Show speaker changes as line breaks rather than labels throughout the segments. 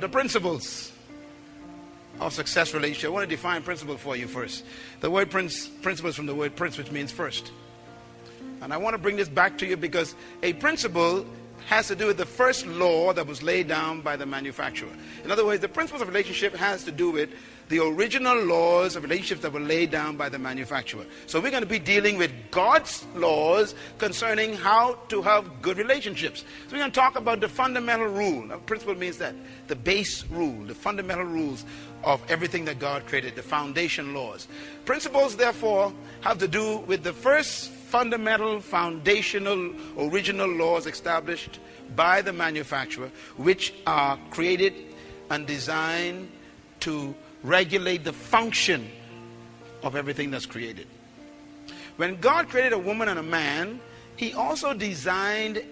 the principles of success relationship. I want to define principle for you first. The word principle is from the word prince, which means first. And I want to bring this back to you because a principle has to do with the first law that was laid down by the manufacturer. In other words, the principles of relationship has to do with the original laws of relationships that were laid down by the manufacturer. So we're going to be dealing with God's laws concerning how to have good relationships. So we're going to talk about the fundamental rule. Now, principle means that the base rule, the fundamental rules of everything that God created, the foundation laws. Principles, therefore, have to do with the first fundamental, foundational, original laws established by the manufacturer, which are created and designed to regulate the function of everything that's created. When God created a woman and a man, he also designed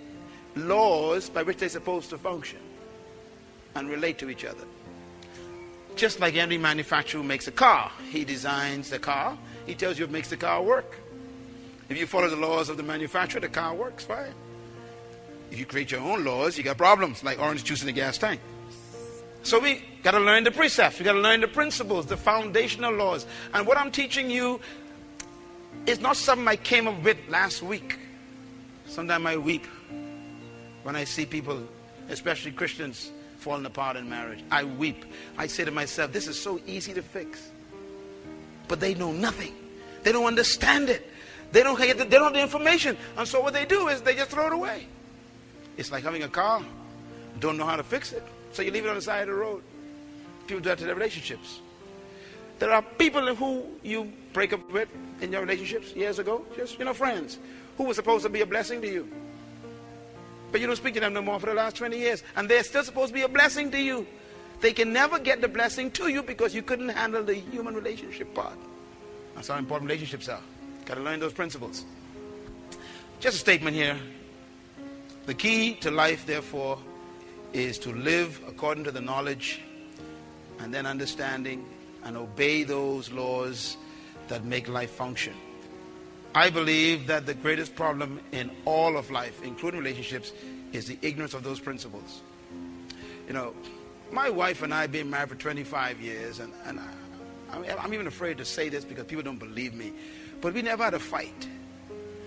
laws by which they're supposed to function and relate to each other. Just like every manufacturer who makes a car, he designs the car, he tells you what makes the car work. If you follow the laws of the manufacturer, the car works fine. If you create your own laws, you got problems, like orange juice in the gas tank. So we got to learn the precepts, we got to learn the principles, the foundational laws. And what I'm teaching you is not something I came up with last week. Sometimes I weep when I see people, especially Christians, falling apart in marriage. I weep. I say to myself, this is so easy to fix. But they know nothing. They don't understand it. They don't have the information. And so what they do is they just throw it away. It's like having a car, don't know how to fix it, so you leave it on the side of the road. People do that to their relationships. There are people who you break up with in your relationships years ago, just, friends, who were supposed to be a blessing to you. But you don't speak to them no more for the last 20 years. And they're still supposed to be a blessing to you. They can never get the blessing to you because you couldn't handle the human relationship part. That's how important relationships are. Got to learn those principles. Just a statement here. The key to life, therefore, is to live according to the knowledge and then understanding and obey those laws that make life function. I believe that the greatest problem in all of life, including relationships, is the ignorance of those principles. My wife and I have been married for 25 years, and I'm even afraid to say this because people don't believe me, but we never had a fight.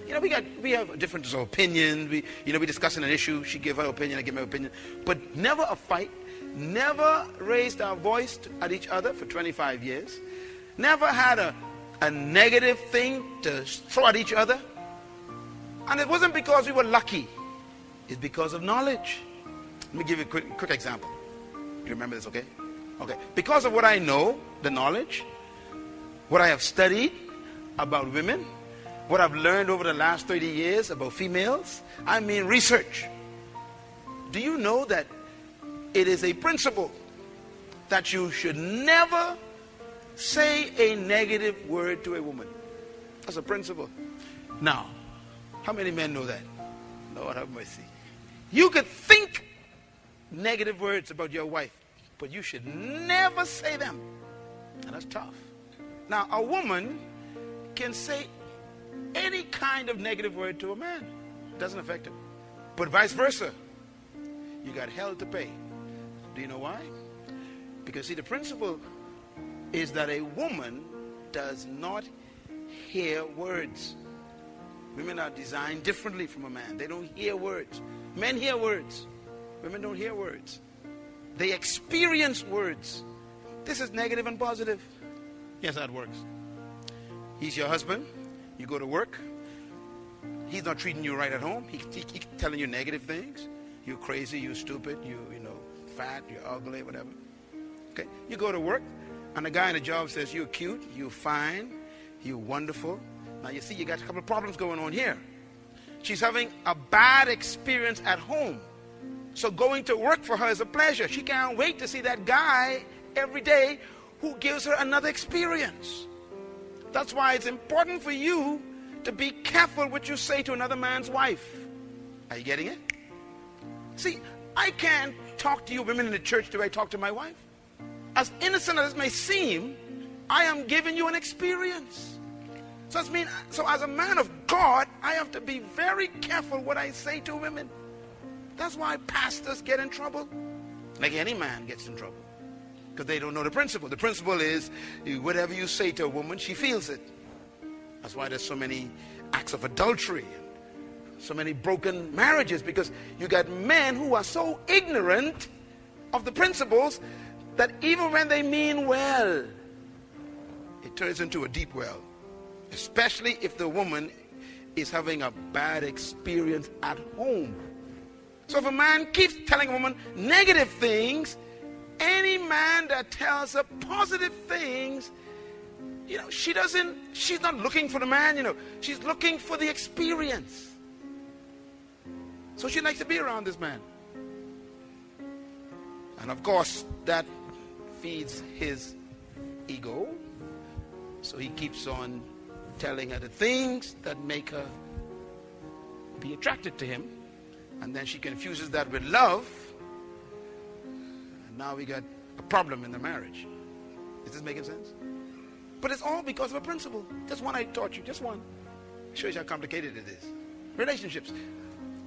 We have different opinions. We discussing an issue. She give her opinion, I give my opinion, but never a fight. Never raised our voice at each other for 25 years. Never had a negative thing to throw at each other. And it wasn't because we were lucky. It's because of knowledge. Let me give you a quick example. Do you remember this, okay? Okay. Because of what I know, the knowledge, what I have studied about women, what I've learned over the last 30 years about females, I mean research. Do you know that it is a principle that you should never say a negative word to a woman? That's a principle. Now, how many men know that? Lord have mercy. You could think negative words about your wife, but you should never say them. And that's tough. Now, a woman can say any kind of negative word to a man. It doesn't affect him. But vice versa. You got hell to pay. Do you know why? Because see, the principle is that a woman does not hear words. Women are designed differently from a man. They don't hear words. Men hear words. Women don't hear words. They experience words. This is negative and positive. Yes, that works. He's your husband. You go to work. He's not treating you right at home. He's telling you negative things. You're crazy, you're stupid, you fat, you're ugly, whatever. Okay? You go to work, and the guy in the job says, you're cute, you're fine, you're wonderful. Now you see, you got a couple of problems going on here. She's having a bad experience at home. So going to work for her is a pleasure. She can't wait to see that guy every day who gives her another experience. That's why it's important for you to be careful what you say to another man's wife. Are you getting it? See, I can't talk to you women in the church the way I talk to my wife. As innocent as it may seem, I am giving you an experience. So as a man of God, I have to be very careful what I say to women. That's why pastors get in trouble. Like any man gets in trouble because they don't know the principle. The principle is whatever you say to a woman, she feels it. That's why there's so many acts of adultery, so many broken marriages, because you got men who are so ignorant of the principles that even when they mean well, it turns into a deep well, especially if the woman is having a bad experience at home. So if a man keeps telling a woman negative things, any man that tells her positive things, she's not looking for the man, she's looking for the experience. So she likes to be around this man. And of course, that feeds his ego. So he keeps on telling her the things that make her be attracted to him. And then she confuses that with love. And now we got a problem in the marriage. Is this making sense? But it's all because of a principle. Just one I taught you. Just one. It shows you how complicated it is. Relationships.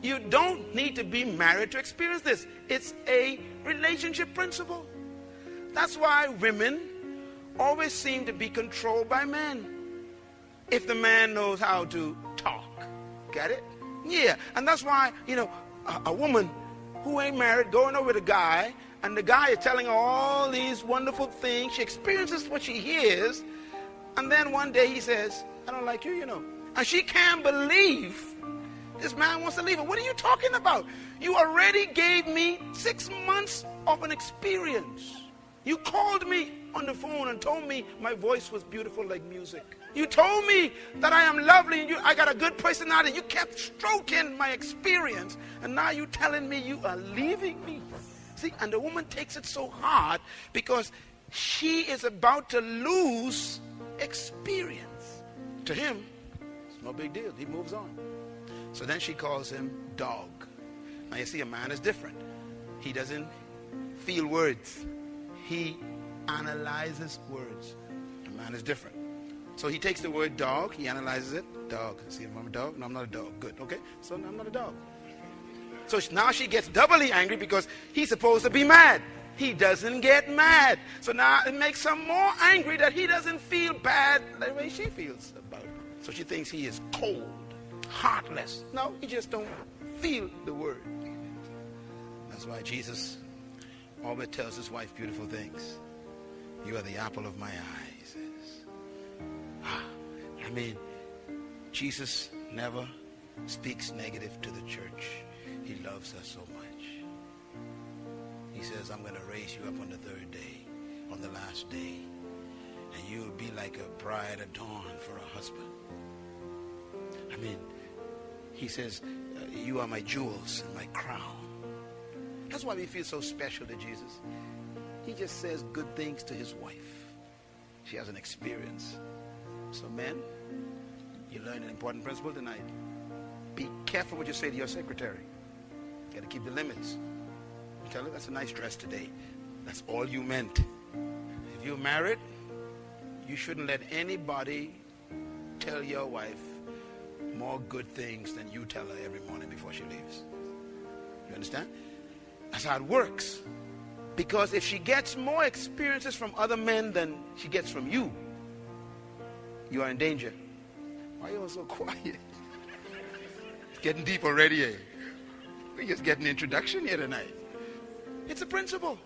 You don't need to be married to experience this. It's a relationship principle. That's why women always seem to be controlled by men. If the man knows how to talk. Get it? Yeah. And that's why, a woman who ain't married going over with a guy, and the guy is telling her all these wonderful things. She experiences what she hears. And then one day he says, I don't like you, And she can't believe this man wants to leave her. What are you talking about? You already gave me 6 months of an experience. You called me on the phone and told me my voice was beautiful like music. You told me that I am lovely and I got a good personality. You kept stroking my experience. And now you're telling me you are leaving me. See, and the woman takes it so hard because she is about to lose experience. To him, it's no big deal. He moves on. So then she calls him dog. Now you see, a man is different. He doesn't feel words. He analyzes words. A man is different. So he takes the word dog, he analyzes it. Dog. See, I'm a dog? No, I'm not a dog. Good. Okay. So I'm not a dog. So now she gets doubly angry because he's supposed to be mad. He doesn't get mad. So now it makes her more angry that he doesn't feel bad the way she feels about it. So she thinks he is cold, heartless. No, he just don't feel the word. That's why Jesus always tells his wife beautiful things. You are the apple of my eye, he says. Jesus never speaks negative to the church. He loves us so much. He says, I'm going to raise you up on the third day, on the last day, and you will be like a bride adorned for a husband. He says, you are my jewels and my crown. That's why we feel so special to Jesus. He just says good things to his wife. She has an experience. So men, you learned an important principle tonight. Be careful what you say to your secretary. You got to keep the limits. Tell her that's a nice dress today. That's all you meant. If you're married, you shouldn't let anybody tell your wife more good things than you tell her every morning before she leaves. You understand? That's how it works. Because if she gets more experiences from other men than she gets from you, you are in danger. Why are you all so quiet? It's getting deep already, eh? We're just getting an introduction here tonight. It's a principle.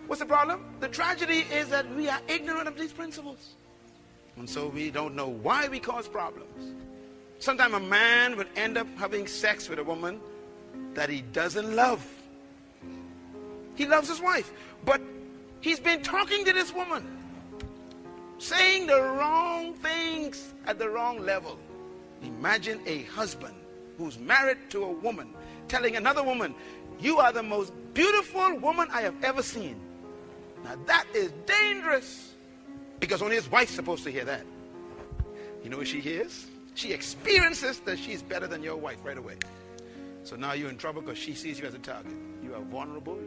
What's the problem? The tragedy is that we are ignorant of these principles. And so we don't know why we cause problems. Sometimes a man would end up having sex with a woman that he doesn't love. He loves his wife, but he's been talking to this woman, saying the wrong things at the wrong level. Imagine a husband who's married to a woman telling another woman, you are the most beautiful woman I have ever seen. Now that is dangerous, because only his wife's supposed to hear that. You know what she hears? She experiences that she's better than your wife right away. So now you're in trouble because she sees you as a target. You are vulnerable.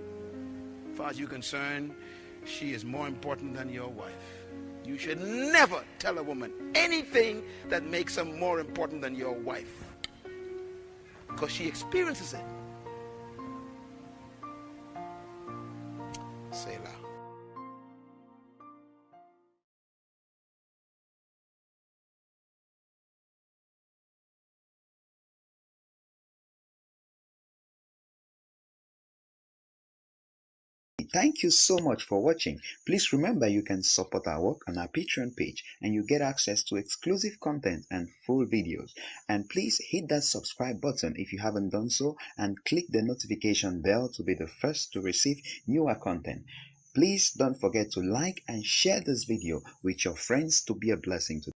As far as you're concerned, she is more important than your wife. You should never tell a woman anything that makes her more important than your wife, because she experiences it. Selah.
Thank you so much for watching. Please remember you can support our work on our Patreon page and you get access to exclusive content and full videos. And please hit that subscribe button if you haven't done so and click the notification bell to be the first to receive newer content. Please don't forget to like and share this video with your friends to be a blessing to them.